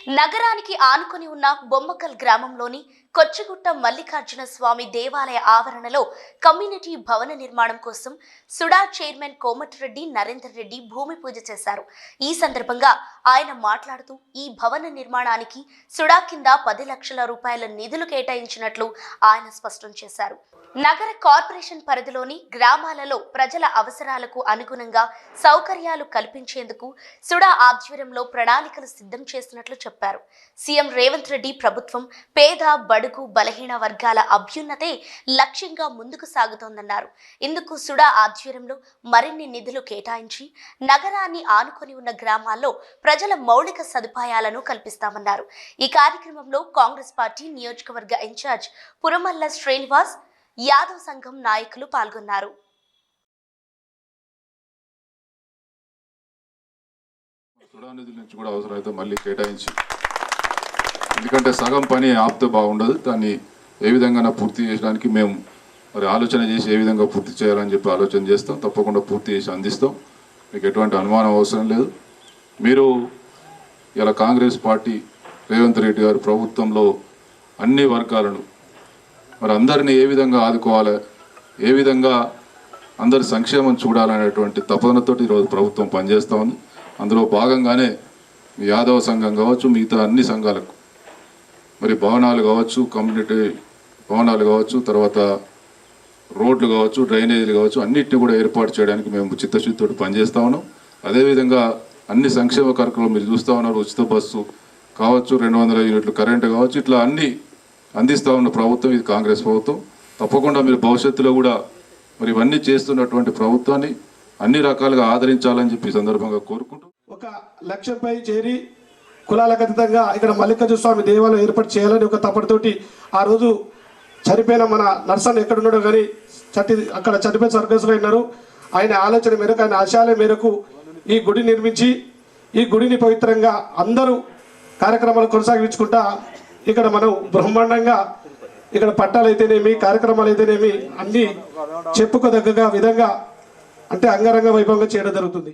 నగరానికి ఆనుకొని ఉన్న బొమ్మకల్ గ్రామంలోని కొచ్చగుట్ట మల్లికార్జున స్వామి దేవాలయ ఆవరణలో కమ్యూనిటీ భవన నిర్మాణం కోసం సుడా చైర్మన్ కోమటిరెడ్డి నరేందర్ రెడ్డి భూమి పూజ చేశారు. ఈ సందర్భంగా ఆయన మాట్లాడుతూ ఈ భవన నిర్మాణానికి సుడా కింద 10 లక్షల రూపాయల నిధులు కేటాయించినట్లు ఆయన స్పష్టం చేశారు. నగర కార్పొరేషన్ పరిధిలోని గ్రామాలలో ప్రజల అవసరాలకు అనుగుణంగా సౌకర్యాలు కల్పించేందుకు సుడా ఆధ్వర్యంలో ప్రణాళికలు సిద్ధం చేస్తున్నట్లు చెప్పారు. సీఎం రేవంత్ రెడ్డి ప్రభుత్వం పేద, బడుగు, బలహీన వర్గాల అభ్యున్నతే లక్ష్యంగా ముందుకు సాగుతోందన్నారు. ఇందుకు సుడా ఆధ్వర్యంలో మరిన్ని నిధులు కేటాయించి నగరాన్ని ఆనుకొని ఉన్న గ్రామాల్లో ప్రజల మౌలిక సదుపాయాలను కల్పిస్తామన్నారు. ఈ కార్యక్రమంలో కాంగ్రెస్ పార్టీ నియోజకవర్గ ఇన్ఛార్జ్ పురమల్ల శ్రీనివాస్, యాదవ్ సంఘం నాయకులు పాల్గొన్నారు. సుడా నిధుల నుంచి కూడా అవసరమైతే మళ్ళీ కేటాయించి, ఎందుకంటే సగం పని ఆపితే బాగుండదు, దాన్ని ఏ విధంగా పూర్తి చేయడానికి మేము ఆలోచన చేసి ఏ విధంగా పూర్తి చేయాలని చెప్పి ఆలోచన చేస్తాం. తప్పకుండా పూర్తి చేసి అందిస్తాం. మీకు ఎటువంటి అనుమానం అవసరం లేదు. మీరు ఇలా కాంగ్రెస్ పార్టీ రేవంత్ రెడ్డి గారు ప్రభుత్వంలో అన్ని వర్గాలను అందరినీ ఏ విధంగా ఆదుకోవాలి, ఏ విధంగా అందరి సంక్షేమం చూడాలనేటువంటి తపనతో ఈరోజు ప్రభుత్వం పనిచేస్తూ ఉంది. అందులో భాగంగానే యాదవ సంఘం కావచ్చు, మిగతా అన్ని సంఘాలకు భవనాలు కావచ్చు, కమ్యూనిటీ భవనాలు కావచ్చు, తర్వాత రోడ్లు కావచ్చు, డ్రైనేజీలు కావచ్చు, అన్నిటిని కూడా ఏర్పాటు చేయడానికి మేము చిత్తశుద్ధితో పనిచేస్తూ ఉన్నాం. అదేవిధంగా అన్ని సంక్షేమ కార్యక్రమాలు మీరు చూస్తూ ఉన్నారు. ఉచిత బస్సు కావచ్చు, 200 యూనిట్లు కరెంటు కావచ్చు, ఇట్లా అన్ని అందిస్తూ ఉన్న ప్రభుత్వం ఇది కాంగ్రెస్ ప్రభుత్వం. తప్పకుండా మీరు భవిష్యత్తులో కూడా ఇవన్నీ చేస్తున్నటువంటి ప్రభుత్వాన్ని అన్ని రకాలుగా ఆదరించాలని చెప్పి సందర్భంగా కోరుకుంటూ, ఒక లక్ష్యంపై చేరి కులాలకు అతీతంగా ఇక్కడ మల్లికార్జున స్వామి దేవాలయం ఏర్పాటు చేయాలని ఒక తపటితోటి ఆ రోజు చనిపోయిన మన నర్సన్ ఎక్కడున్నాడో కానీ అక్కడ చనిపోయిన సర్కస్లో ఉన్నారు. ఆయన ఆలోచన మేరకు, ఆయన ఆశయాల మేరకు ఈ గుడి నిర్మించి ఈ గుడిని పవిత్రంగా అందరూ కార్యక్రమాలు కొనసాగించుకుంటా ఇక్కడ మనం బ్రహ్మాండంగా ఇక్కడ పట్టాలు అయితేనేమి, కార్యక్రమాలు అయితేనేమి అన్నీ చెప్పుకోదగ్గ విధంగా అంటే అంగరంగ వైభవంగా చేయడం జరుగుతుంది.